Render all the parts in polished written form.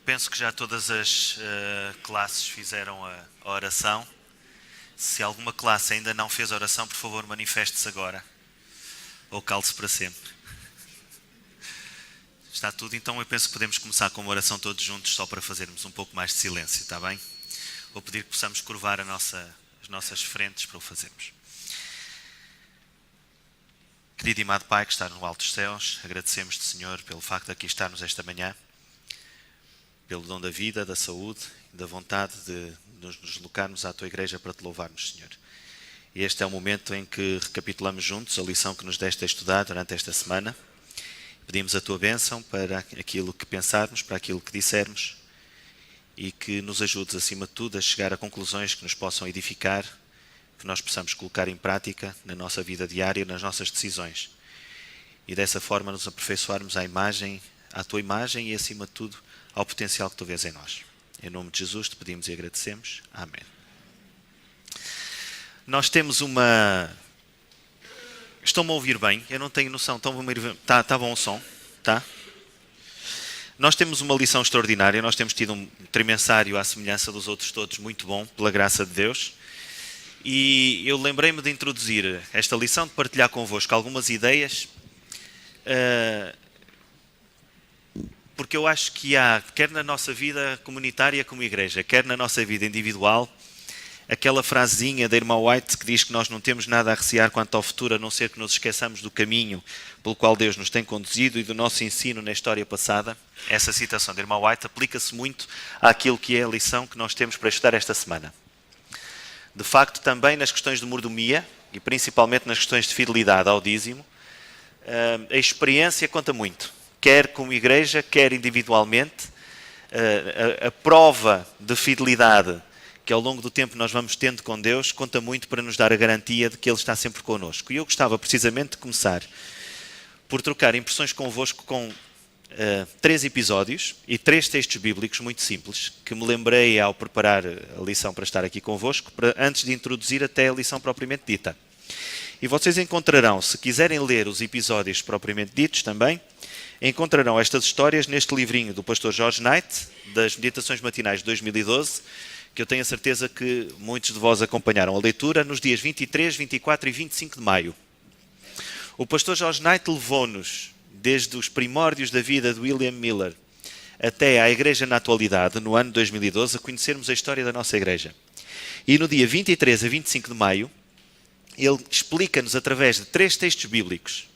Penso que já todas as classes fizeram a oração. Se alguma classe ainda não fez a oração, por favor, manifeste-se agora. Ou cale-se para sempre. Está tudo, então eu penso que podemos começar com uma oração todos juntos, só para fazermos um pouco mais de silêncio, está bem? Vou pedir que possamos curvar as nossas frentes para o fazermos. Querido e amado Pai que está no alto dos céus, agradecemos-te, Senhor, pelo facto de aqui estarmos esta manhã, pelo dom da vida, da saúde e da vontade de nos deslocarmos à Tua Igreja para Te louvarmos, Senhor. E este é o momento em que recapitulamos juntos a lição que nos deste a estudar durante esta semana. Pedimos a Tua bênção para aquilo que pensarmos, para aquilo que dissermos e que nos ajudes, acima de tudo, a chegar a conclusões que nos possam edificar, que nós possamos colocar em prática na nossa vida diária, nas nossas decisões. E dessa forma nos aperfeiçoarmos à Tua imagem e, acima de tudo, ao potencial que Tu vês em nós. Em nome de Jesus te pedimos e agradecemos. Amém. Nós temos uma... Estão-me a ouvir bem? Eu não tenho noção. Estão-me a ouvir... Está bom o som? Tá? Nós temos uma lição extraordinária. Nós temos tido um trimensário à semelhança dos outros todos, muito bom, pela graça de Deus. E eu lembrei-me de introduzir esta lição, de partilhar convosco algumas ideias, porque eu acho que há, quer na nossa vida comunitária como igreja, quer na nossa vida individual, aquela frasezinha da irmã White que diz que nós não temos nada a recear quanto ao futuro, a não ser que nos esqueçamos do caminho pelo qual Deus nos tem conduzido e do nosso ensino na história passada. Essa citação da irmã White aplica-se muito àquilo que é a lição que nós temos para estudar esta semana. De facto, também nas questões de mordomia, e principalmente nas questões de fidelidade ao dízimo, a experiência conta muito. Quer como igreja, quer individualmente. A prova de fidelidade que ao longo do tempo nós vamos tendo com Deus, conta muito para nos dar a garantia de que Ele está sempre connosco. E eu gostava precisamente de começar por trocar impressões convosco com 3 episódios e 3 textos bíblicos muito simples, que me lembrei ao preparar a lição para estar aqui convosco, antes de introduzir até a lição propriamente dita. E vocês encontrarão, se quiserem ler os episódios propriamente ditos também, encontrarão estas histórias neste livrinho do pastor George Knight, das Meditações Matinais de 2012, que eu tenho a certeza que muitos de vós acompanharam a leitura, nos dias 23, 24 e 25 de maio. O pastor George Knight levou-nos desde os primórdios da vida de William Miller até à Igreja na atualidade, no ano 2012, a conhecermos a história da nossa Igreja. E no dia 23 a 25 de maio, ele explica-nos, através de 3 textos bíblicos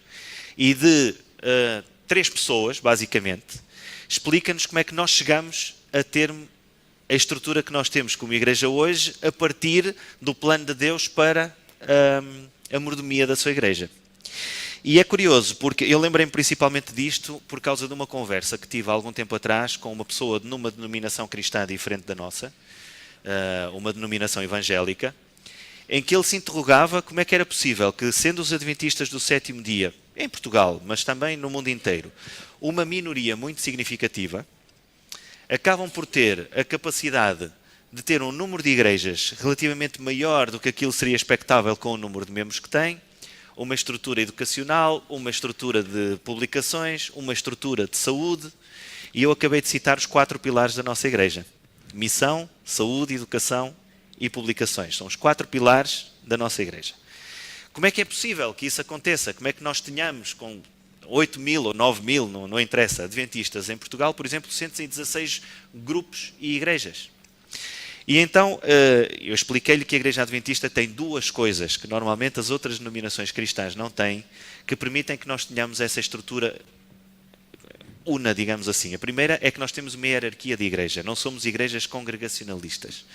e de 3 pessoas, basicamente, explica-nos como é que nós chegamos a ter a estrutura que nós temos como Igreja hoje, a partir do plano de Deus para a mordomia da sua Igreja. E é curioso, porque eu lembrei-me principalmente disto por causa de uma conversa que tive há algum tempo atrás com uma pessoa numa denominação cristã diferente da nossa, uma denominação evangélica, em que ele se interrogava como é que era possível que, sendo os adventistas do 7º dia, em Portugal, mas também no mundo inteiro, uma minoria muito significativa, acabam por ter a capacidade de ter um número de igrejas relativamente maior do que aquilo seria expectável com o número de membros que têm, uma estrutura educacional, uma estrutura de publicações, uma estrutura de saúde, e eu acabei de citar os 4 pilares da nossa igreja. Missão, saúde, educação e publicações. São os 4 pilares da nossa igreja. Como é que é possível que isso aconteça? Como é que nós tenhamos, com 8.000 ou 9.000, não interessa, adventistas em Portugal, por exemplo, 116 grupos e igrejas? E então eu expliquei-lhe que a Igreja Adventista tem 2 coisas que normalmente as outras denominações cristãs não têm, que permitem que nós tenhamos essa estrutura una, digamos assim. A primeira é que nós temos uma hierarquia de igreja, não somos igrejas congregacionalistas.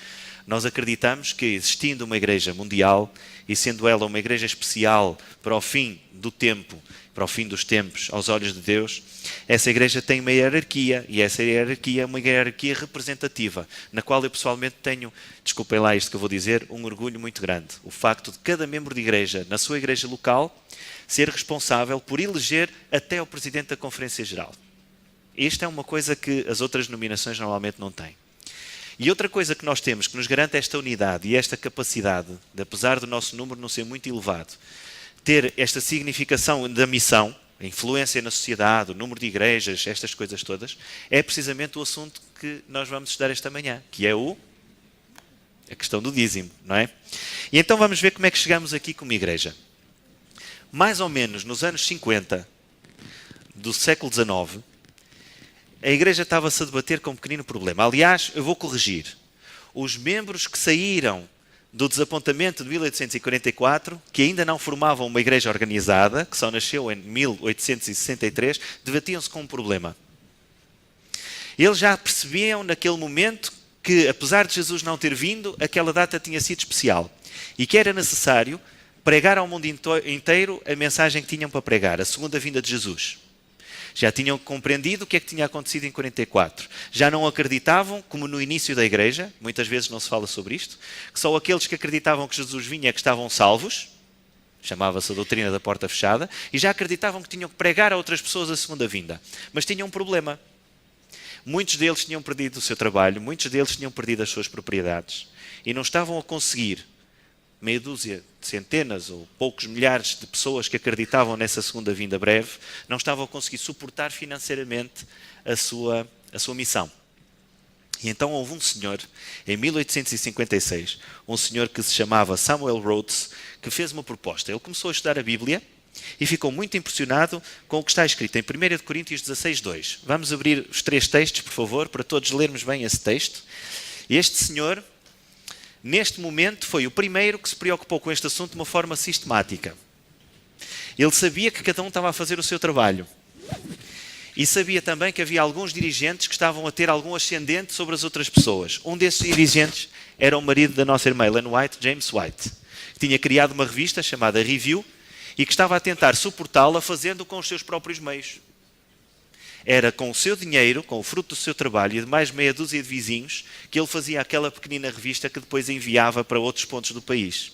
Nós acreditamos que, existindo uma igreja mundial e sendo ela uma igreja especial para o fim do tempo, para o fim dos tempos, aos olhos de Deus, essa igreja tem uma hierarquia, e essa hierarquia é uma hierarquia representativa, na qual eu pessoalmente tenho, desculpem lá isto que eu vou dizer, um orgulho muito grande. O facto de cada membro de igreja, na sua igreja local, ser responsável por eleger até o Presidente da Conferência Geral. Esta é uma coisa que as outras denominações normalmente não têm. E outra coisa que nós temos, que nos garante esta unidade e esta capacidade, de, apesar do nosso número não ser muito elevado, ter esta significação da missão, a influência na sociedade, o número de igrejas, estas coisas todas, é precisamente o assunto que nós vamos estudar esta manhã, que é a questão do dízimo, não é? E então vamos ver como é que chegamos aqui como igreja. Mais ou menos nos anos 50 do século XIX, a igreja estava-se a debater com um pequenino problema. Aliás, eu vou corrigir. Os membros que saíram do desapontamento de 1844, que ainda não formavam uma igreja organizada, que só nasceu em 1863, debatiam-se com um problema. Eles já percebiam naquele momento que, apesar de Jesus não ter vindo, aquela data tinha sido especial e que era necessário pregar ao mundo inteiro a mensagem que tinham para pregar, a segunda vinda de Jesus. Já tinham compreendido o que é que tinha acontecido em 44. Já não acreditavam, como no início da igreja, muitas vezes não se fala sobre isto, que só aqueles que acreditavam que Jesus vinha é que estavam salvos, chamava-se a doutrina da porta fechada, e já acreditavam que tinham que pregar a outras pessoas a segunda vinda. Mas tinham um problema. Muitos deles tinham perdido o seu trabalho, muitos deles tinham perdido as suas propriedades e não estavam a conseguir, meia dúzia de centenas ou poucos milhares de pessoas que acreditavam nessa segunda vinda breve, não estavam a conseguir suportar financeiramente a sua missão. E então houve um senhor, em 1856, um senhor que se chamava Samuel Rhodes, que fez uma proposta. Ele começou a estudar a Bíblia e ficou muito impressionado com o que está escrito em 1 Coríntios 16:2. Vamos abrir os 3 textos, por favor, para todos lermos bem esse texto. Este senhor, neste momento, foi o primeiro que se preocupou com este assunto de uma forma sistemática. Ele sabia que cada um estava a fazer o seu trabalho. E sabia também que havia alguns dirigentes que estavam a ter algum ascendente sobre as outras pessoas. Um desses dirigentes era o marido da nossa irmã Ellen White, James White, que tinha criado uma revista chamada Review e que estava a tentar suportá-la fazendo com os seus próprios meios. Era com o seu dinheiro, com o fruto do seu trabalho e de mais meia dúzia de vizinhos que ele fazia aquela pequenina revista que depois enviava para outros pontos do país.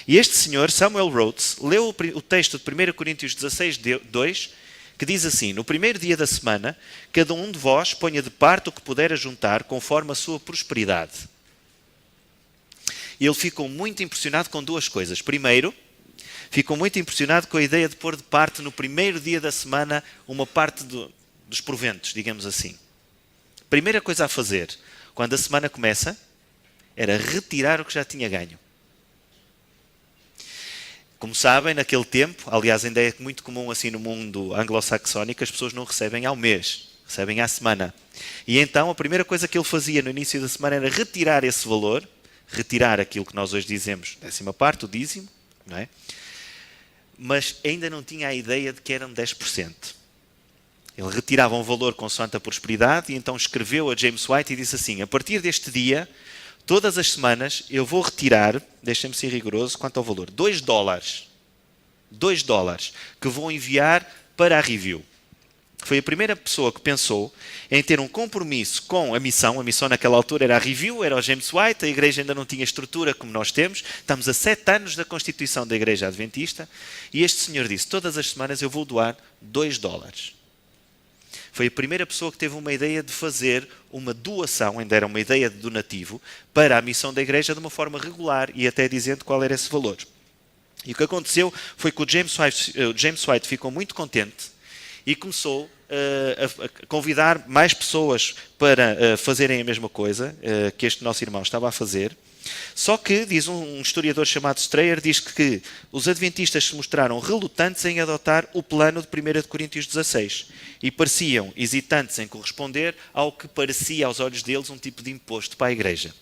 E este senhor, Samuel Rhodes, leu o texto de 1 Coríntios 16:2, que diz assim: no primeiro dia da semana, cada um de vós ponha de parte o que puder ajuntar, conforme a sua prosperidade. E ele ficou muito impressionado com 2 coisas. Primeiro, ficou muito impressionado com a ideia de pôr de parte no primeiro dia da semana uma parte dos proventos, digamos assim. Primeira coisa a fazer, quando a semana começa, era retirar o que já tinha ganho. Como sabem, naquele tempo, aliás ainda é muito comum assim no mundo anglo-saxónico, as pessoas não recebem ao mês, recebem à semana. E então a primeira coisa que ele fazia no início da semana era retirar esse valor, retirar aquilo que nós hoje dizemos, 10ª parte, o dízimo, não é? Mas ainda não tinha a ideia de que eram 10%. Ele retirava um valor consoante a prosperidade e então escreveu a James White e disse assim: a partir deste dia, todas as semanas eu vou retirar, deixem-me ser rigoroso quanto ao valor, $2, que vou enviar para a Review. Foi a primeira pessoa que pensou em ter um compromisso com a missão naquela altura era a Review, era o James White, a igreja ainda não tinha estrutura como nós temos, estamos a 7 anos da constituição da igreja adventista, e este senhor disse, todas as semanas eu vou doar $2. Foi a primeira pessoa que teve uma ideia de fazer uma doação, ainda era uma ideia de donativo, para a missão da igreja de uma forma regular e até dizendo qual era esse valor. E o que aconteceu foi que o James White ficou muito contente e começou a convidar mais pessoas para fazerem a mesma coisa que este nosso irmão estava a fazer. Só que, diz um historiador chamado Strayer, diz que os adventistas se mostraram relutantes em adotar o plano de 1 Coríntios 16 e pareciam hesitantes em corresponder ao que parecia aos olhos deles um tipo de imposto para a igreja.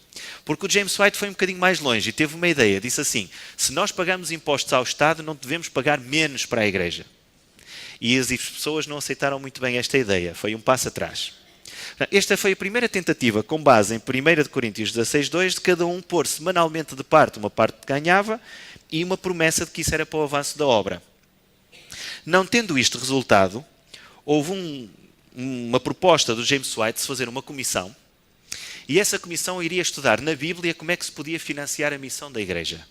Porque o James White foi um bocadinho mais longe e teve uma ideia, disse assim, se nós pagamos impostos ao Estado não devemos pagar menos para a igreja. E as pessoas não aceitaram muito bem esta ideia, foi um passo atrás. Esta foi a primeira tentativa, com base em 1 Coríntios 16:2, de cada um pôr semanalmente de parte uma parte que ganhava e uma promessa de que isso era para o avanço da obra. Não tendo isto resultado, houve uma proposta do James White de se fazer uma comissão e essa comissão iria estudar na Bíblia como é que se podia financiar a missão da igreja.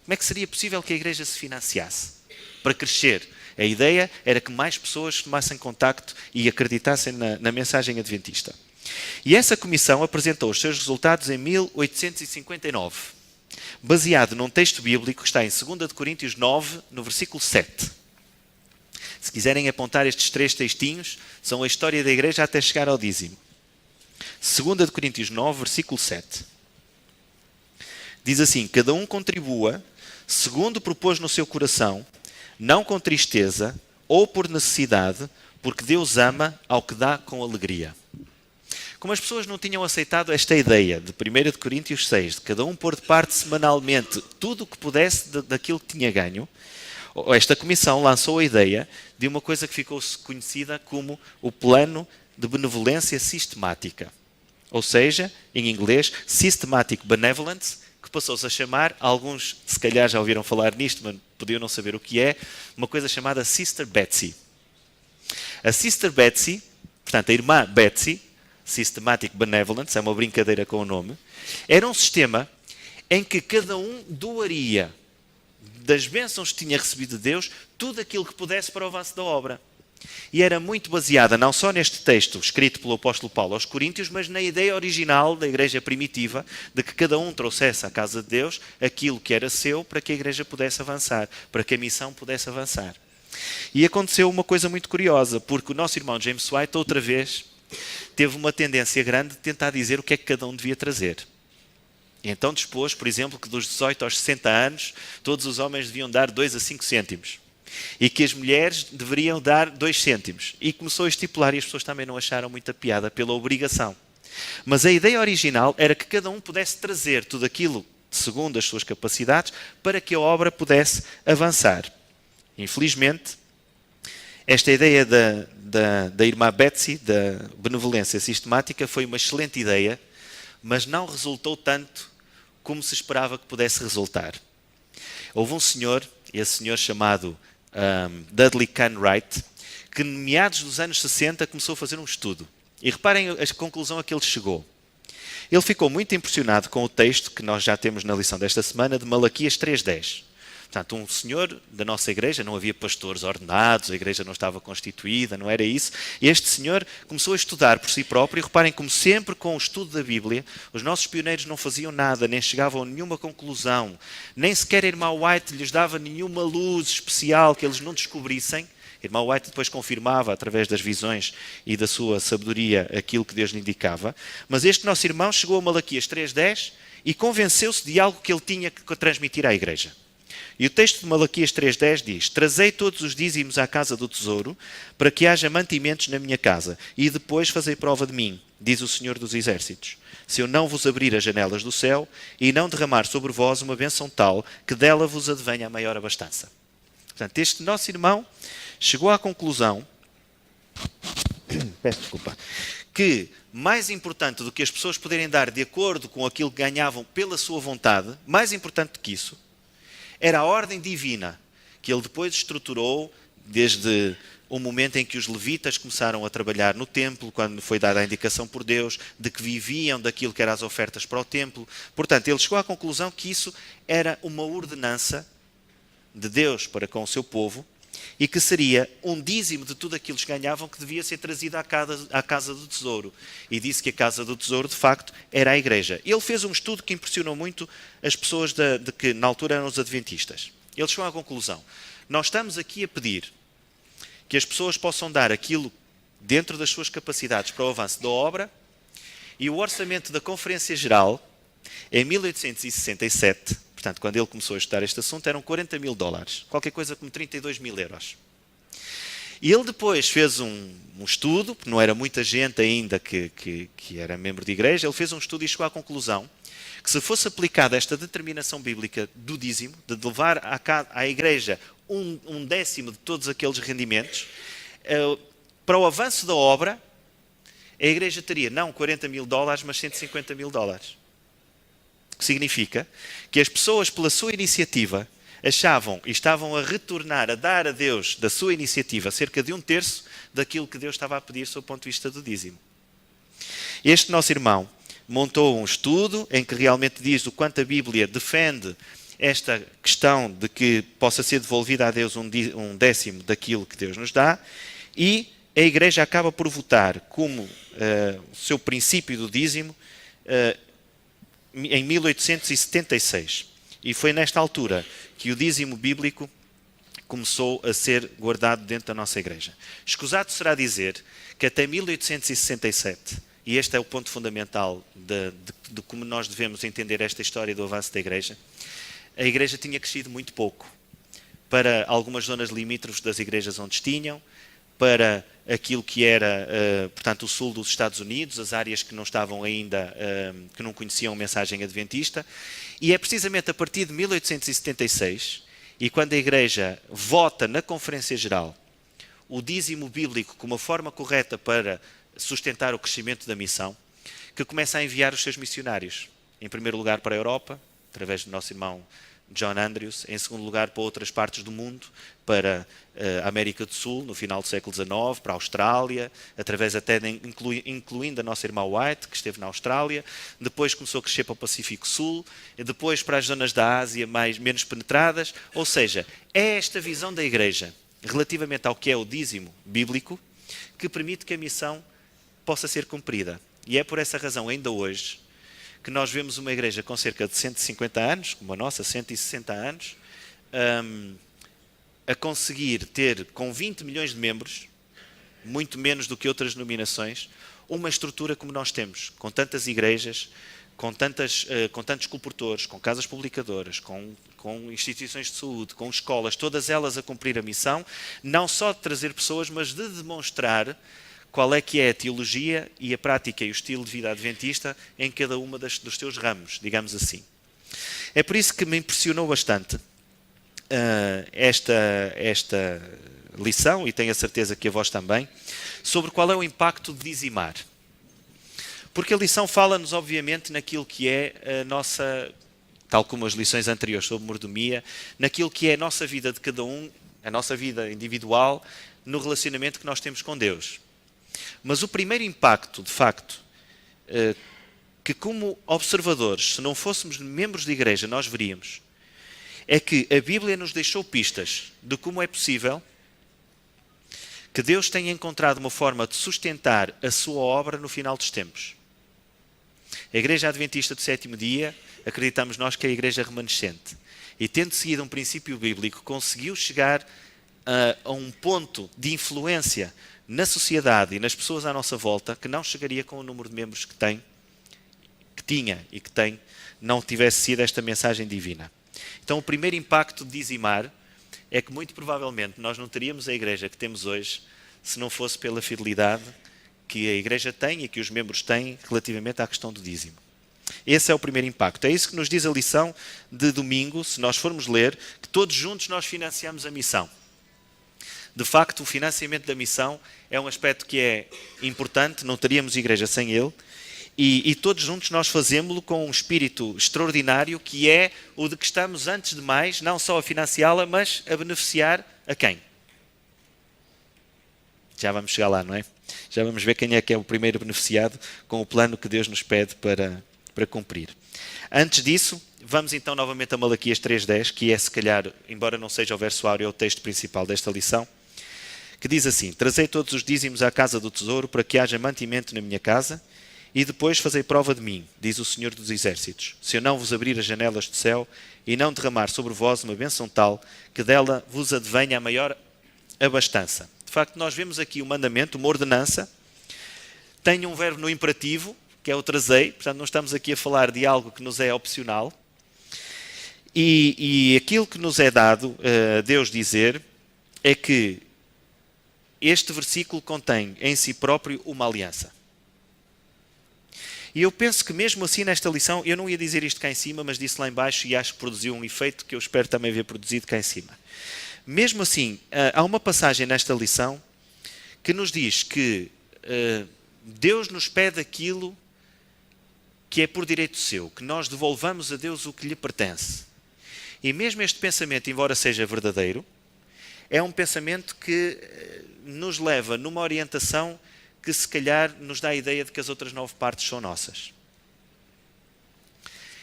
Como é que seria possível que a igreja se financiasse para crescer? A ideia era que mais pessoas tomassem contacto e acreditassem na mensagem adventista. E essa comissão apresentou os seus resultados em 1859, baseado num texto bíblico que está em 2 Coríntios 9, no versículo 7. Se quiserem apontar estes 3 textinhos, são a história da igreja até chegar ao dízimo. 2 de Coríntios 9, versículo 7. Diz assim: cada um contribua segundo propôs no seu coração, não com tristeza ou por necessidade, porque Deus ama ao que dá com alegria. Como as pessoas não tinham aceitado esta ideia de 1 de Coríntios 6, de cada um pôr de parte semanalmente tudo o que pudesse daquilo que tinha ganho, esta comissão lançou a ideia de uma coisa que ficou conhecida como o plano de benevolência sistemática. Ou seja, em inglês, Systematic Benevolence, que passou-se a chamar, alguns se calhar já ouviram falar nisto, mas podiam não saber o que é, uma coisa chamada Sister Betsy. A Sister Betsy, portanto a irmã Betsy, Systematic Benevolence, é uma brincadeira com o nome, era um sistema em que cada um doaria das bênçãos que tinha recebido de Deus tudo aquilo que pudesse para o avanço da obra. E era muito baseada não só neste texto escrito pelo apóstolo Paulo aos Coríntios, mas na ideia original da igreja primitiva de que cada um trouxesse à casa de Deus aquilo que era seu para que a igreja pudesse avançar, para que a missão pudesse avançar. E aconteceu uma coisa muito curiosa, porque o nosso irmão James White, outra vez, teve uma tendência grande de tentar dizer o que é que cada um devia trazer. E então dispôs, por exemplo, que dos 18 aos 60 anos, todos os homens deviam dar 2 a 5 cêntimos. E que as mulheres deveriam dar 2 cêntimos. E começou a estipular, e as pessoas também não acharam muita piada pela obrigação. Mas a ideia original era que cada um pudesse trazer tudo aquilo, segundo as suas capacidades, para que a obra pudesse avançar. Infelizmente, esta ideia da irmã Betsy, da benevolência sistemática, foi uma excelente ideia, mas não resultou tanto como se esperava que pudesse resultar. Houve um senhor, esse senhor chamado Dudley Carnwright, que em meados dos anos 60 começou a fazer um estudo. E reparem a conclusão a que ele chegou. Ele ficou muito impressionado com o texto que nós já temos na lição desta semana, de Malaquias 3:10. Portanto, um senhor da nossa igreja, não havia pastores ordenados, a igreja não estava constituída, não era isso. E este senhor começou a estudar por si próprio, e reparem como sempre com o estudo da Bíblia, os nossos pioneiros não faziam nada, nem chegavam a nenhuma conclusão, nem sequer a irmã White lhes dava nenhuma luz especial que eles não descobrissem. A irmã White depois confirmava, através das visões e da sua sabedoria, aquilo que Deus lhe indicava. Mas este nosso irmão chegou a Malaquias 3:10 e convenceu-se de algo que ele tinha que transmitir à igreja. E o texto de Malaquias 3:10 diz: trazei todos os dízimos à casa do tesouro, para que haja mantimentos na minha casa, e depois fazei prova de mim, diz o Senhor dos Exércitos, se eu não vos abrir as janelas do céu, e não derramar sobre vós uma bênção tal, que dela vos advenha a maior abastança. Portanto, este nosso irmão chegou à conclusão, peço desculpa, que mais importante do que as pessoas poderem dar de acordo com aquilo que ganhavam pela sua vontade, mais importante do que isso, era a ordem divina, que ele depois estruturou desde o momento em que os levitas começaram a trabalhar no templo, quando foi dada a indicação por Deus, de que viviam daquilo que eram as ofertas para o templo. Portanto, ele chegou à conclusão que isso era uma ordenança de Deus para com o seu povo, e que seria um dízimo de tudo aquilo que ganhavam que devia ser trazido à casa do tesouro. E disse que a casa do tesouro, de facto, era a igreja. Ele fez um estudo que impressionou muito as pessoas de que na altura eram os adventistas. Ele chegou à conclusão: nós estamos aqui a pedir que as pessoas possam dar aquilo dentro das suas capacidades para o avanço da obra, e o orçamento da Conferência Geral, em 1867, portanto, quando ele começou a estudar este assunto, eram 40 mil dólares, qualquer coisa como 32 mil euros. E ele depois fez um estudo, porque não era muita gente ainda que era membro de igreja, ele fez um estudo e chegou à conclusão que, se fosse aplicada esta determinação bíblica do dízimo, de levar à igreja um décimo de todos aqueles rendimentos, para o avanço da obra, a igreja teria não 40 mil dólares, mas 150 mil dólares. O que significa que as pessoas, pela sua iniciativa, achavam e estavam a retornar, a dar a Deus da sua iniciativa cerca de 1/3 daquilo que Deus estava a pedir sob o ponto de vista do dízimo. Este nosso irmão montou um estudo em que realmente diz o quanto a Bíblia defende esta questão de que possa ser devolvida a Deus um décimo daquilo que Deus nos dá, e a igreja acaba por votar como o seu princípio do dízimo em 1876. E foi nesta altura que o dízimo bíblico começou a ser guardado dentro da nossa igreja. Escusado será dizer que até 1867 e este é o ponto fundamental de como nós devemos entender esta história do avanço da Igreja, a Igreja tinha crescido muito pouco para algumas zonas limítrofes das igrejas onde tinham, para aquilo que era, portanto, o sul dos Estados Unidos, as áreas que não estavam ainda, que não conheciam a mensagem adventista, e é precisamente a partir de 1876, e quando a Igreja vota na Conferência Geral o dízimo bíblico como a forma correta para sustentar o crescimento da missão, que começa a enviar os seus missionários, em primeiro lugar para a Europa, através do nosso irmão John Andrews, em segundo lugar para outras partes do mundo, para a América do Sul, no final do século XIX, para a Austrália, através até incluindo a nossa irmã White, que esteve na Austrália, depois começou a crescer para o Pacífico Sul, e depois para as zonas da Ásia menos penetradas, ou seja, é esta visão da Igreja, relativamente ao que é o dízimo bíblico, que permite que a missão possa ser cumprida. E é por essa razão, ainda hoje, que nós vemos uma igreja com cerca de 150 anos, como a nossa, 160 anos, a conseguir ter, com 20 milhões de membros, muito menos do que outras denominações, uma estrutura como nós temos, com tantas igrejas, com tantos colportores, com casas publicadoras, com instituições de saúde, com escolas, todas elas a cumprir a missão, não só de trazer pessoas, mas de demonstrar qual é que é a teologia e a prática e o estilo de vida adventista em cada uma dos teus ramos, digamos assim. É por isso que me impressionou bastante esta lição, e tenho a certeza que a vós também, sobre qual é o impacto de dizimar. Porque a lição fala-nos, obviamente, naquilo que é a nossa, tal como as lições anteriores sobre mordomia, naquilo que é a nossa vida de cada um, a nossa vida individual, no relacionamento que nós temos com Deus. Mas o primeiro impacto, de facto, que como observadores, se não fôssemos membros de igreja, nós veríamos, é que a Bíblia nos deixou pistas de como é possível que Deus tenha encontrado uma forma de sustentar a sua obra no final dos tempos. A Igreja Adventista do Sétimo Dia, acreditamos nós que é a Igreja remanescente. E tendo seguido um princípio bíblico, conseguiu chegar a um ponto de influência na sociedade e nas pessoas à nossa volta que não chegaria com o número de membros que tinha e que tem, não tivesse sido esta mensagem divina. Então o primeiro impacto de dizimar é que muito provavelmente nós não teríamos a igreja que temos hoje se não fosse pela fidelidade que a igreja tem e que os membros têm relativamente à questão do dízimo. Esse é o primeiro impacto. É isso que nos diz a lição de domingo, se nós formos ler, que todos juntos nós financiamos a missão. De facto, o financiamento da missão é um aspecto que é importante, não teríamos igreja sem ele, e todos juntos nós fazemos-lo com um espírito extraordinário, que é o de que estamos, antes de mais, não só a financiá-la, mas a beneficiar a quem? Já vamos chegar lá, não é? Já vamos ver quem é que é o primeiro beneficiado com o plano que Deus nos pede para cumprir. Antes disso, vamos então novamente a Malaquias 3.10, que é, se calhar, embora não seja o verso áureo, é o texto principal desta lição, que diz assim: trazei todos os dízimos à casa do tesouro, para que haja mantimento na minha casa, e depois fazei prova de mim, diz o Senhor dos Exércitos, se eu não vos abrir as janelas do céu e não derramar sobre vós uma bênção tal, que dela vos advenha a maior abastança. De facto, nós vemos aqui o mandamento, uma ordenança, tem um verbo no imperativo, que é o trazei, portanto não estamos aqui a falar de algo que nos é opcional, e aquilo que nos é dado a Deus dizer é que este versículo contém em si próprio uma aliança. E eu penso que mesmo assim nesta lição, eu não ia dizer isto cá em cima, mas disse lá em baixo e acho que produziu um efeito que eu espero também ver produzido cá em cima. Mesmo assim, há uma passagem nesta lição que nos diz que Deus nos pede aquilo que é por direito seu, que nós devolvamos a Deus o que lhe pertence. E mesmo este pensamento, embora seja verdadeiro, é um pensamento que nos leva numa orientação que se calhar nos dá a ideia de que as outras 9 partes são nossas.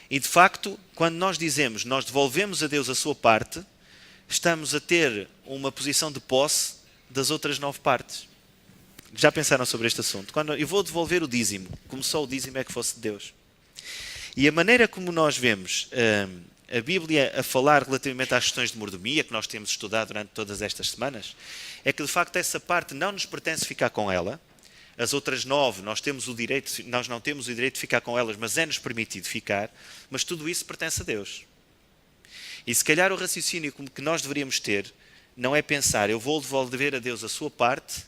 E de facto, quando nós dizemos nós devolvemos a Deus a sua parte, estamos a ter uma posição de posse das outras 9 partes. Já pensaram sobre este assunto? Quando eu vou devolver o dízimo, como só o dízimo é que fosse de Deus. E a maneira como nós vemos a Bíblia a falar relativamente às questões de mordomia, que nós temos estudado durante todas estas semanas, é que de facto essa parte não nos pertence ficar com ela, as outras 9, nós não temos o direito de ficar com elas, mas é-nos permitido ficar, mas tudo isso pertence a Deus. E se calhar o raciocínio que nós deveríamos ter não é pensar, eu vou devolver a Deus a sua parte,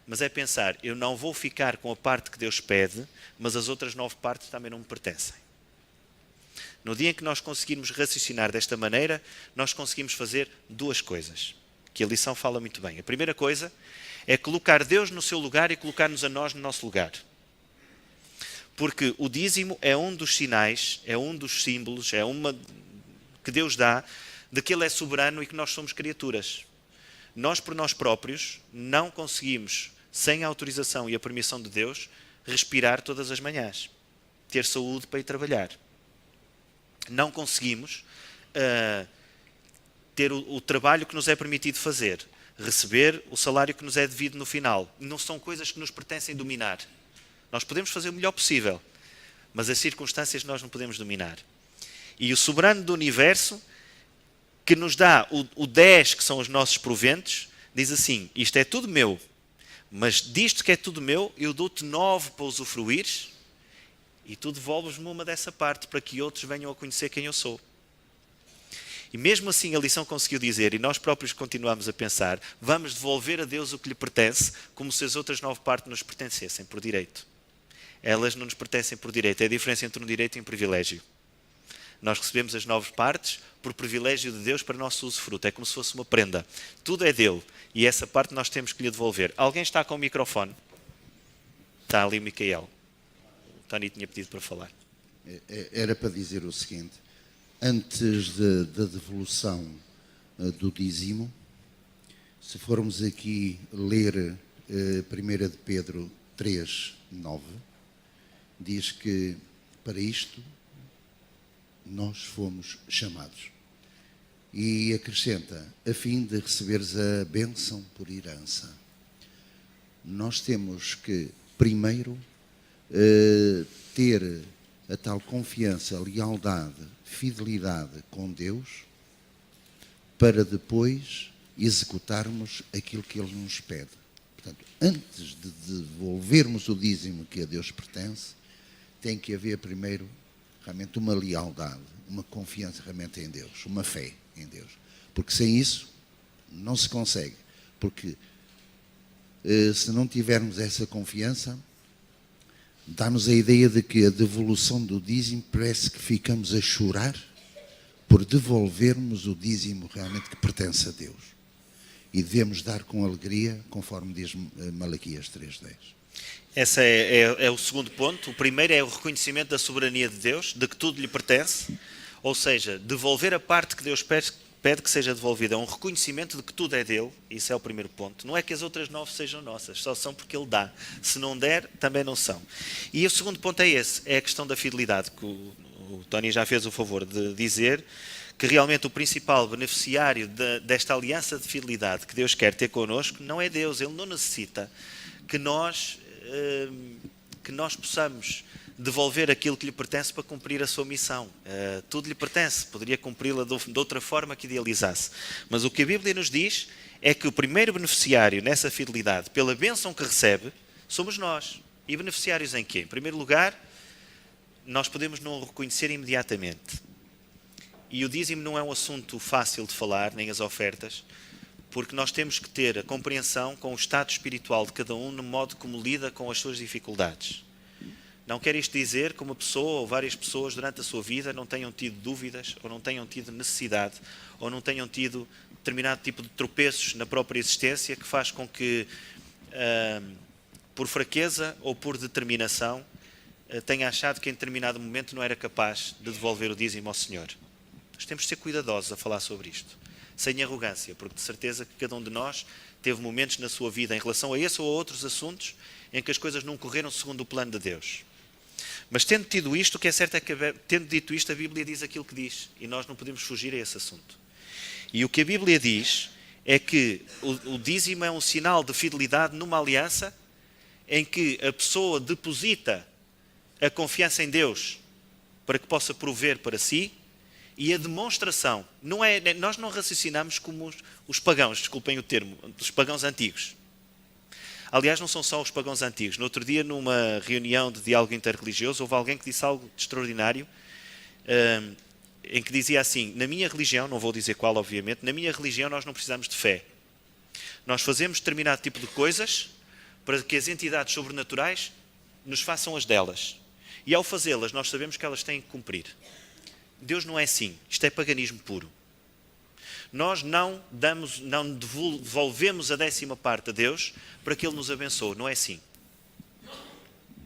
mas é pensar, eu não vou ficar com a parte que Deus pede, mas as outras 9 partes também não me pertencem. No dia em que nós conseguirmos raciocinar desta maneira, nós conseguimos fazer 2 coisas, que a lição fala muito bem. A primeira coisa é colocar Deus no seu lugar e colocar-nos a nós no nosso lugar. Porque o dízimo é um dos sinais, é um dos símbolos, é uma que Deus dá de que Ele é soberano e que nós somos criaturas. Nós, por nós próprios, não conseguimos, sem a autorização e a permissão de Deus, respirar todas as manhãs, ter saúde para ir trabalhar. Não conseguimos ter o trabalho que nos é permitido fazer, receber o salário que nos é devido no final. Não são coisas que nos pertencem dominar. Nós podemos fazer o melhor possível, mas as circunstâncias nós não podemos dominar. E o soberano do universo, que nos dá o 10, que são os nossos proventos, diz assim, isto é tudo meu, mas disto que é tudo meu, eu dou-te 9 para usufruires e tu devolves-me uma dessa parte para que outros venham a conhecer quem eu sou. E mesmo assim a lição conseguiu dizer, e nós próprios continuamos a pensar, vamos devolver a Deus o que lhe pertence, como se as outras 9 partes nos pertencessem por direito. Elas não nos pertencem por direito, é a diferença entre um direito e um privilégio. Nós recebemos as 9 partes por privilégio de Deus para nosso usufruto. É como se fosse uma prenda. Tudo é dele. E essa parte nós temos que lhe devolver. Alguém está com o microfone? Está ali o Micael. O Tony tinha pedido para falar. Era para dizer o seguinte. Antes da devolução do dízimo, se formos aqui ler 1 de Pedro 3, 9, diz que para isto nós fomos chamados. E acrescenta, a fim de receberes a bênção por herança. Nós temos que, primeiro, ter a tal confiança, lealdade, fidelidade com Deus, para depois executarmos aquilo que Ele nos pede. Portanto, antes de devolvermos o dízimo que a Deus pertence, tem que haver primeiro realmente uma lealdade, uma confiança realmente em Deus, uma fé em Deus. Porque sem isso não se consegue. Porque se não tivermos essa confiança, dá-nos a ideia de que a devolução do dízimo parece que ficamos a chorar por devolvermos o dízimo realmente que pertence a Deus. E devemos dar com alegria, conforme diz Malaquias 3:10. Esse é o segundo ponto. O primeiro é o reconhecimento da soberania de Deus, de que tudo lhe pertence. Ou seja, devolver a parte que Deus pede que seja devolvida. É um reconhecimento de que tudo é dele. Isso é o primeiro ponto. Não é que as outras 9 sejam nossas, só são porque ele dá. Se não der, também não são. E o segundo ponto é esse, é a questão da fidelidade, que o Tony já fez o favor de dizer, que realmente o principal beneficiário desta aliança de fidelidade que Deus quer ter connosco não é Deus. Ele não necessita que nós possamos devolver aquilo que lhe pertence para cumprir a sua missão. Tudo lhe pertence, poderia cumpri-la de outra forma que idealizasse. Mas o que a Bíblia nos diz é que o primeiro beneficiário nessa fidelidade, pela bênção que recebe, somos nós. E beneficiários em quê? Em primeiro lugar, nós podemos não o reconhecer imediatamente. E o dízimo não é um assunto fácil de falar, nem as ofertas, porque nós temos que ter a compreensão com o estado espiritual de cada um no modo como lida com as suas dificuldades. Não quer isto dizer que uma pessoa ou várias pessoas durante a sua vida não tenham tido dúvidas, ou não tenham tido necessidade, ou não tenham tido determinado tipo de tropeços na própria existência que faz com que, por fraqueza ou por determinação, tenha achado que em determinado momento não era capaz de devolver o dízimo ao Senhor. Nós temos de ser cuidadosos a falar sobre isto, sem arrogância, porque de certeza que cada um de nós teve momentos na sua vida em relação a esse ou a outros assuntos em que as coisas não correram segundo o plano de Deus. Mas tendo tido isto, o que é certo é que, tendo dito isto, a Bíblia diz aquilo que diz, e nós não podemos fugir a esse assunto. E o que a Bíblia diz é que o dízimo é um sinal de fidelidade numa aliança em que a pessoa deposita a confiança em Deus para que possa prover para si, e a demonstração, nós não raciocinamos como os pagãos, desculpem o termo, os pagãos antigos. Aliás, não são só os pagãos antigos. No outro dia, numa reunião de diálogo interreligioso, houve alguém que disse algo de extraordinário, em que dizia assim: na minha religião, não vou dizer qual obviamente, na minha religião nós não precisamos de fé. Nós fazemos determinado tipo de coisas para que as entidades sobrenaturais nos façam as delas. E ao fazê-las, nós sabemos que elas têm que cumprir. Deus não é assim. Isto é paganismo puro. Nós não devolvemos a 10ª parte a Deus para que Ele nos abençoe. Não é assim.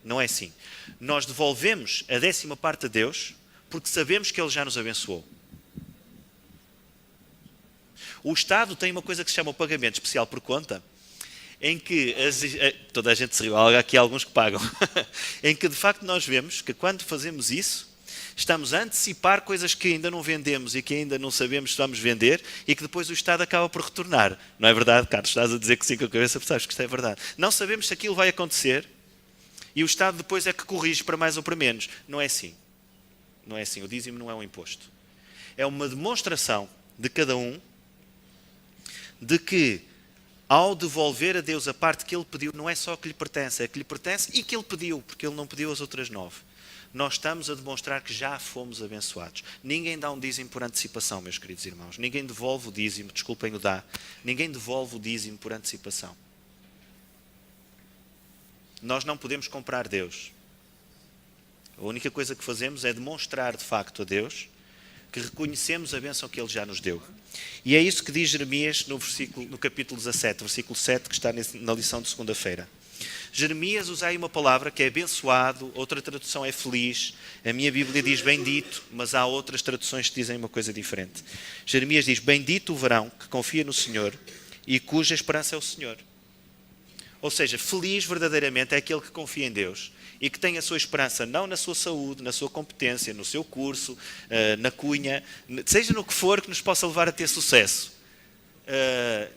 Não é assim. Nós devolvemos a 10ª parte a Deus porque sabemos que Ele já nos abençoou. O Estado tem uma coisa que se chama o pagamento especial por conta, em que toda a gente se riu, há aqui alguns que pagam, em que de facto nós vemos que quando fazemos isso, estamos a antecipar coisas que ainda não vendemos e que ainda não sabemos se vamos vender e que depois o Estado acaba por retornar. Não é verdade, Carlos? Estás a dizer que sim com a cabeça, porque sabes que isto é verdade. Não sabemos se aquilo vai acontecer e o Estado depois é que corrige para mais ou para menos. Não é assim. Não é assim. O dízimo não é um imposto. É uma demonstração de cada um de que, ao devolver a Deus a parte que Ele pediu, não é só que lhe pertence, é que lhe pertence e que Ele pediu, porque Ele não pediu as outras 9. Nós estamos a demonstrar que já fomos abençoados. Ninguém dá um dízimo por antecipação, meus queridos irmãos. Ninguém devolve o dízimo, desculpem o dá. Ninguém devolve o dízimo por antecipação. Nós não podemos comprar Deus. A única coisa que fazemos é demonstrar de facto a Deus que reconhecemos a bênção que Ele já nos deu. E é isso que diz Jeremias no capítulo 17, versículo 7, que está na lição de segunda-feira. Jeremias usa aí uma palavra que é abençoado, outra tradução é feliz, a minha Bíblia diz bendito, mas há outras traduções que dizem uma coisa diferente. Jeremias diz: bendito o varão que confia no Senhor e cuja esperança é o Senhor. Ou seja, feliz verdadeiramente é aquele que confia em Deus e que tem a sua esperança não na sua saúde, na sua competência, no seu curso, na cunha, seja no que for que nos possa levar a ter sucesso.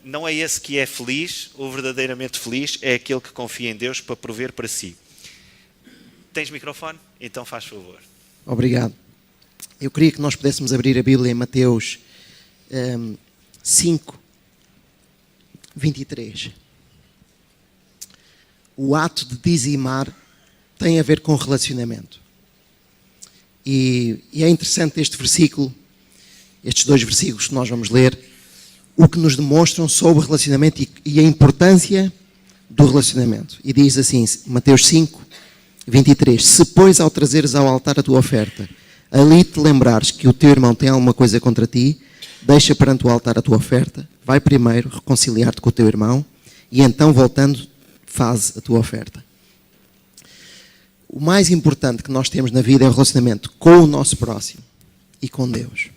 Não é esse que é feliz. O verdadeiramente feliz é aquele que confia em Deus para prover para si. Tens microfone? Então faz favor. Obrigado. Eu queria que nós pudéssemos abrir a Bíblia em Mateus 5, 23. O ato de dizimar tem a ver com relacionamento. E é interessante este versículo, estes 2 versículos que nós vamos ler, o que nos demonstram sobre o relacionamento e a importância do relacionamento. E diz assim, Mateus 5, 23. Se, pois, ao trazeres ao altar a tua oferta, ali te lembrares que o teu irmão tem alguma coisa contra ti, deixa perante o altar a tua oferta, vai primeiro reconciliar-te com o teu irmão e então, voltando, faz a tua oferta. O mais importante que nós temos na vida é o relacionamento com o nosso próximo e com Deus.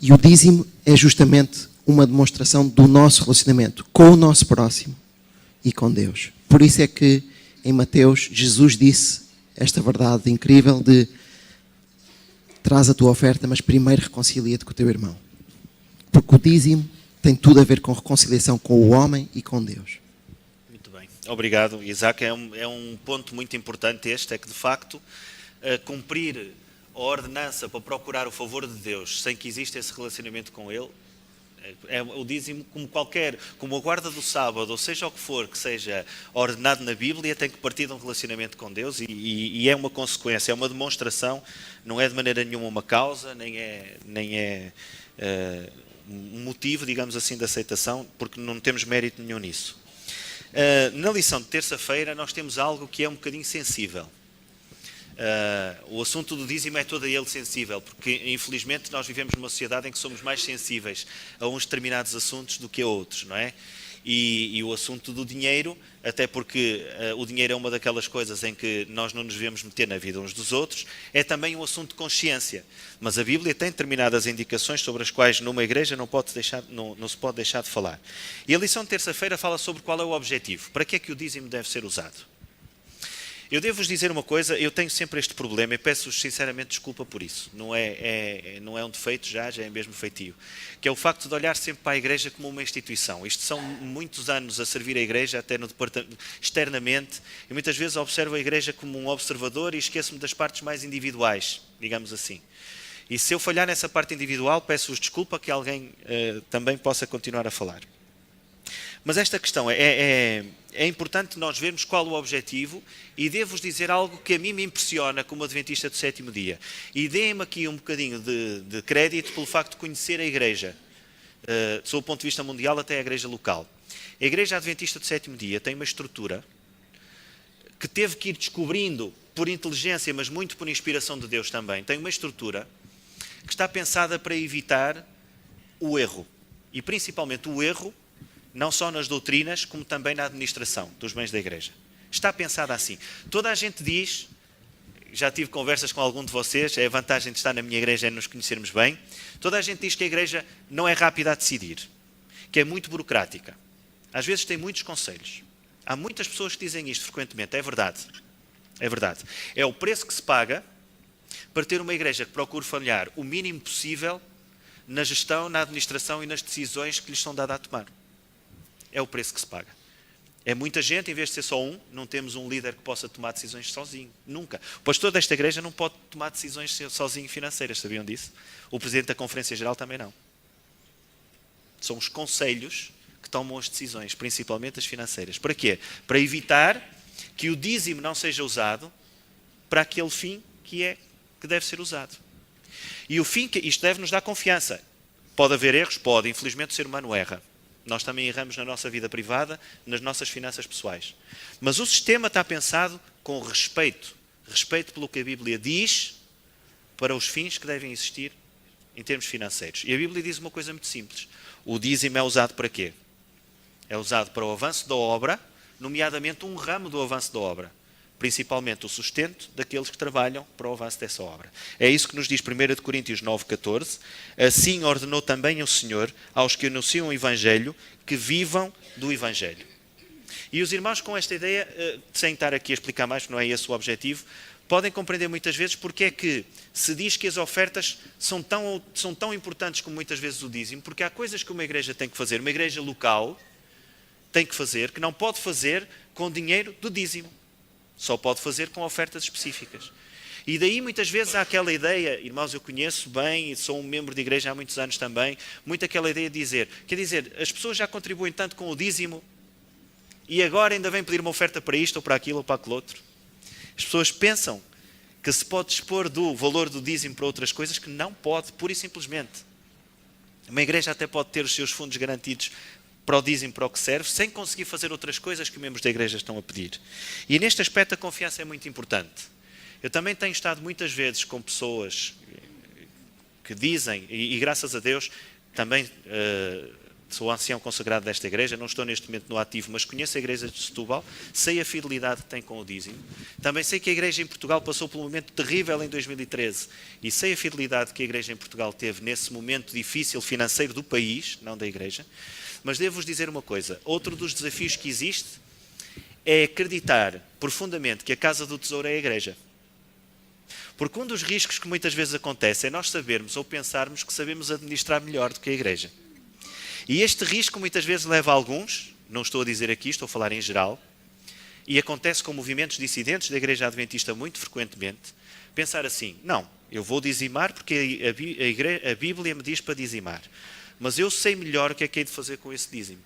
E o dízimo é justamente uma demonstração do nosso relacionamento com o nosso próximo e com Deus. Por isso é que em Mateus Jesus disse esta verdade incrível de: traz a tua oferta, mas primeiro reconcilia-te com o teu irmão. Porque o dízimo tem tudo a ver com reconciliação com o homem e com Deus. Muito bem. Obrigado, Isaac. É um ponto muito importante este, é que de facto cumprir a ordenança para procurar o favor de Deus sem que exista esse relacionamento com Ele, é o dízimo como a guarda do sábado, ou seja o que for que seja ordenado na Bíblia, tem que partir de um relacionamento com Deus e é uma consequência, é uma demonstração, não é de maneira nenhuma uma causa, nem é um motivo, digamos assim, de aceitação, porque não temos mérito nenhum nisso. Na lição de terça-feira nós temos algo que é um bocadinho sensível. O assunto do dízimo é todo ele sensível, porque infelizmente nós vivemos numa sociedade em que somos mais sensíveis a uns determinados assuntos do que a outros, não é? E o assunto do dinheiro, até porque o dinheiro é uma daquelas coisas em que nós não nos devemos meter na vida uns dos outros, é também um assunto de consciência. Mas a Bíblia tem determinadas indicações sobre as quais numa igreja não se pode deixar de falar. E a lição de terça-feira fala sobre qual é o objetivo, para que é que o dízimo deve ser usado. Eu devo-vos dizer uma coisa, eu tenho sempre este problema e peço-vos sinceramente desculpa por isso. Não é um defeito já é mesmo feitio. Que é o facto de olhar sempre para a igreja como uma instituição. Isto são muitos anos a servir a igreja, até no departamento, externamente, e muitas vezes observo a igreja como um observador e esqueço-me das partes mais individuais, digamos assim. E se eu falhar nessa parte individual, peço-vos desculpa que alguém também possa continuar a falar. Mas esta questão é importante nós vermos qual o objetivo, e devo-vos dizer algo que a mim me impressiona como adventista do sétimo dia. E deem-me aqui um bocadinho de crédito pelo facto de conhecer a igreja, sob o ponto de vista mundial até a igreja local. A igreja adventista do sétimo dia tem uma estrutura que teve que ir descobrindo por inteligência, mas muito por inspiração de Deus também. Tem uma estrutura que está pensada para evitar o erro. E principalmente o erro, não só nas doutrinas, como também na administração dos bens da igreja. Está pensada assim. Toda a gente diz, já tive conversas com algum de vocês, é a vantagem de estar na minha igreja é nos conhecermos bem. Toda a gente diz que a igreja não é rápida a decidir, que é muito burocrática. Às vezes tem muitos conselhos. Há muitas pessoas que dizem isto frequentemente. É verdade. É verdade. É o preço que se paga para ter uma igreja que procure falhar o mínimo possível na gestão, na administração e nas decisões que lhes são dadas a tomar. É o preço que se paga. É muita gente, em vez de ser só um, não temos um líder que possa tomar decisões sozinho. Nunca. O pastor desta igreja não pode tomar decisões sozinho financeiras, sabiam disso? O presidente da Conferência Geral também não. São os conselhos que tomam as decisões, principalmente as financeiras. Para quê? Para evitar que o dízimo não seja usado para aquele fim que deve ser usado. E o fim, isto deve nos dar confiança. Pode haver erros? Pode. Infelizmente o ser humano erra. Nós também erramos na nossa vida privada, nas nossas finanças pessoais. Mas o sistema está pensado com respeito. Respeito pelo que a Bíblia diz para os fins que devem existir em termos financeiros. E a Bíblia diz uma coisa muito simples. O dízimo é usado para quê? É usado para o avanço da obra, nomeadamente um ramo do avanço da obra. Principalmente o sustento daqueles que trabalham para o avanço dessa obra. É isso que nos diz 1 Coríntios 9,14. Assim ordenou também o Senhor aos que anunciam o Evangelho que vivam do Evangelho. E os irmãos com esta ideia, sem estar aqui a explicar mais, porque não é esse o objetivo, podem compreender muitas vezes porque é que se diz que as ofertas são tão importantes como muitas vezes o dízimo, porque há coisas que uma igreja tem que fazer, uma igreja local tem que fazer, que não pode fazer com dinheiro do dízimo. Só pode fazer com ofertas específicas. E daí muitas vezes há aquela ideia, irmãos, eu conheço bem, sou um membro de igreja há muitos anos também, muito aquela ideia de dizer, quer dizer, as pessoas já contribuem tanto com o dízimo e agora ainda vêm pedir uma oferta para isto ou para aquilo ou para aquele outro. As pessoas pensam que se pode dispor do valor do dízimo para outras coisas que não pode, pura e simplesmente. Uma igreja até pode ter os seus fundos garantidos para o dízimo, para o que serve, sem conseguir fazer outras coisas que os membros da igreja estão a pedir. E neste aspecto a confiança é muito importante. Eu também tenho estado muitas vezes com pessoas que dizem, e graças a Deus, também sou ancião consagrado desta igreja, não estou neste momento no ativo, mas conheço a igreja de Setúbal, sei a fidelidade que tem com o dízimo. Também sei que a igreja em Portugal passou por um momento terrível em 2013 e sei a fidelidade que a igreja em Portugal teve nesse momento difícil financeiro do país, não da igreja. Mas devo-vos dizer uma coisa, outro dos desafios que existe é acreditar profundamente que a casa do tesouro é a igreja. Porque um dos riscos que muitas vezes acontece é nós sabermos ou pensarmos que sabemos administrar melhor do que a igreja. E este risco muitas vezes leva a alguns, não estou a dizer aqui, estou a falar em geral, e acontece com movimentos dissidentes da igreja adventista muito frequentemente, pensar assim, não, eu vou dizimar porque a Bíblia me diz para dizimar. Mas eu sei melhor o que é que hei de fazer com esse dízimo.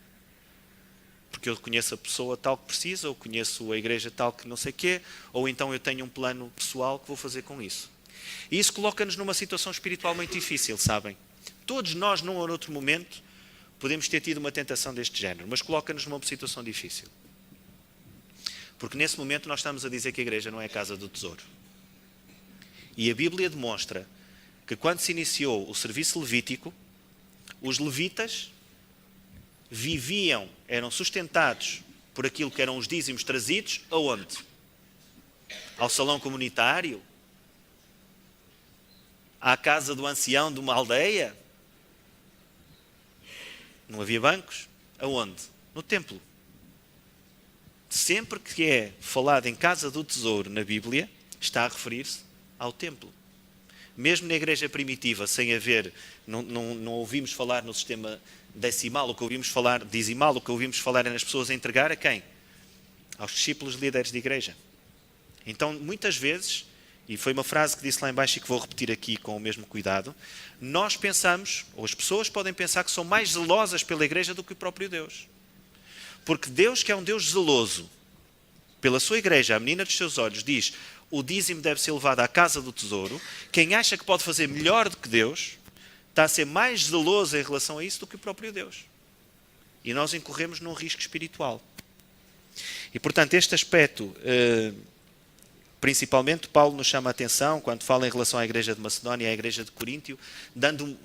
Porque eu conheço a pessoa tal que precisa, ou conheço a igreja tal que não sei o quê, ou então eu tenho um plano pessoal que vou fazer com isso. E isso coloca-nos numa situação espiritual muito difícil, sabem? Todos nós, num ou noutro momento, podemos ter tido uma tentação deste género, mas coloca-nos numa situação difícil. Porque nesse momento nós estamos a dizer que a igreja não é a casa do tesouro. E a Bíblia demonstra que quando se iniciou o serviço levítico, os levitas viviam, eram sustentados por aquilo que eram os dízimos trazidos, aonde? Ao salão comunitário? À casa do ancião de uma aldeia? Não havia bancos? Aonde? No templo. Sempre que é falado em casa do tesouro na Bíblia, está a referir-se ao templo. Mesmo na igreja primitiva, sem haver, não ouvimos falar no sistema decimal, o que ouvimos falar, dizimal, o que ouvimos falar é nas pessoas a entregar a quem? Aos discípulos líderes de igreja. Então, muitas vezes, e foi uma frase que disse lá em baixo e que vou repetir aqui com o mesmo cuidado, nós pensamos, ou as pessoas podem pensar que são mais zelosas pela igreja do que o próprio Deus. Porque Deus, que é um Deus zeloso, pela sua igreja, a menina dos seus olhos, diz: o dízimo deve ser levado à casa do tesouro. Quem acha que pode fazer melhor do que Deus, está a ser mais zeloso em relação a isso do que o próprio Deus. E nós incorremos num risco espiritual. E, portanto, este aspecto, principalmente, Paulo nos chama a atenção quando fala em relação à igreja de Macedónia e à igreja de Coríntio, dando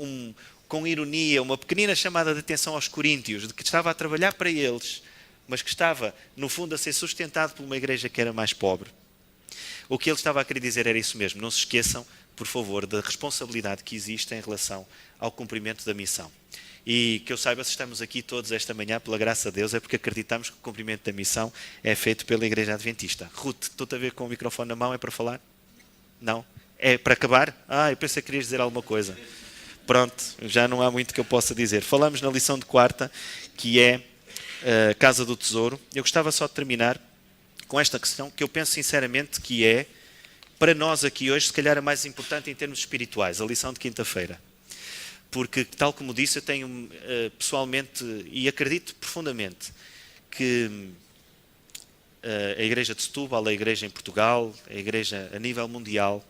com ironia, uma pequenina chamada de atenção aos coríntios, de que estava a trabalhar para eles, mas que estava, no fundo, a ser sustentado por uma igreja que era mais pobre. O que ele estava a querer dizer era isso mesmo. Não se esqueçam, por favor, da responsabilidade que existe em relação ao cumprimento da missão. E que eu saiba, se estamos aqui todos esta manhã, pela graça de Deus, é porque acreditamos que o cumprimento da missão é feito pela Igreja Adventista. Ruth, estou-te a ver com o microfone na mão, é para falar? Não? É para acabar? Eu pensei que querias dizer alguma coisa. Pronto, já não há muito que eu possa dizer. Falamos na lição de quarta, que é a Casa do Tesouro. Eu gostava só de terminar com esta questão, que eu penso sinceramente que é, para nós aqui hoje, se calhar a mais importante em termos espirituais, a lição de quinta-feira. Porque, tal como disse, eu tenho pessoalmente, e acredito profundamente, que a Igreja de Setúbal, a Igreja em Portugal, a Igreja a nível mundial,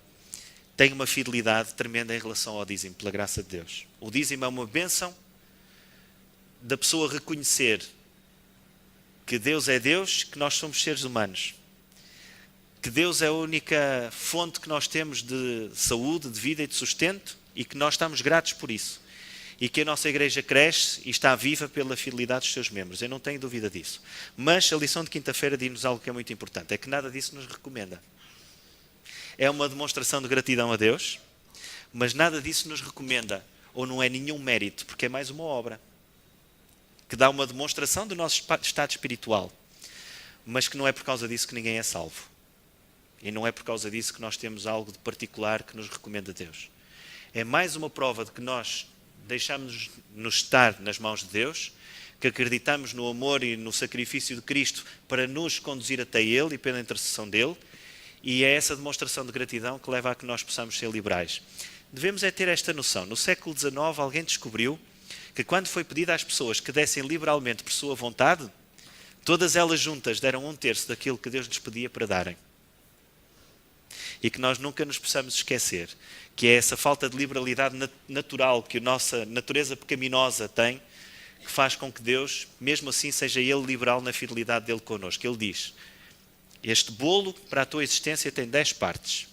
tem uma fidelidade tremenda em relação ao dízimo, pela graça de Deus. O dízimo é uma bênção da pessoa reconhecer que Deus é Deus, que nós somos seres humanos. Que Deus é a única fonte que nós temos de saúde, de vida e de sustento, e que nós estamos gratos por isso. E que a nossa igreja cresce e está viva pela fidelidade dos seus membros. Eu não tenho dúvida disso. Mas a lição de quinta-feira diz-nos algo que é muito importante. É que nada disso nos recomenda. É uma demonstração de gratidão a Deus, mas nada disso nos recomenda, ou não é nenhum mérito, porque é mais uma obra que dá uma demonstração do nosso estado espiritual, mas que não é por causa disso que ninguém é salvo. E não é por causa disso que nós temos algo de particular que nos recomenda Deus. É mais uma prova de que nós deixamos-nos estar nas mãos de Deus, que acreditamos no amor e no sacrifício de Cristo para nos conduzir até Ele e pela intercessão dEle, e é essa demonstração de gratidão que leva a que nós possamos ser liberais. Devemos é ter esta noção. No século XIX, alguém descobriu que quando foi pedido às pessoas que dessem liberalmente por sua vontade, todas elas juntas deram 1/3 daquilo que Deus lhes pedia para darem. E que nós nunca nos possamos esquecer que é essa falta de liberalidade natural que a nossa natureza pecaminosa tem, que faz com que Deus, mesmo assim, seja Ele liberal na fidelidade dEle connosco. Ele diz: este bolo para a tua existência tem 10 partes.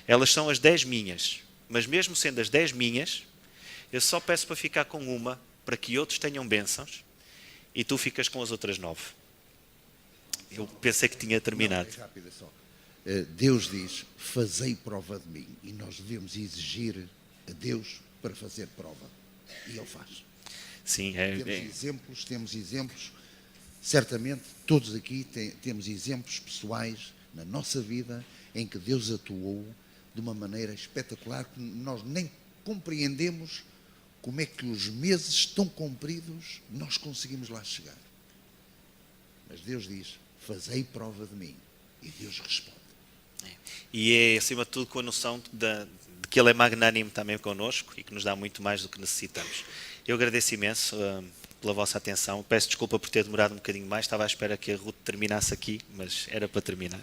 Elas são as 10 minhas. Mas mesmo sendo as 10 minhas, eu só peço para ficar com uma, para que outros tenham bênçãos, e tu ficas com as outras 9. Eu pensei que tinha terminado. Não, é rápido, é só. Deus diz: fazei prova de mim. E nós devemos exigir a Deus para fazer prova. E Ele faz. Sim, Temos exemplos. Certamente, todos aqui temos exemplos pessoais na nossa vida em que Deus atuou de uma maneira espetacular, que nós nem compreendemos como é que os meses tão compridos nós conseguimos lá chegar. Mas Deus diz: fazei prova de mim. E Deus responde. E é, acima de tudo, com a noção de que Ele é magnânimo também connosco e que nos dá muito mais do que necessitamos. Eu agradeço imenso pela vossa atenção. Peço desculpa por ter demorado um bocadinho mais. Estava à espera que a Ruth terminasse aqui, mas era para terminar.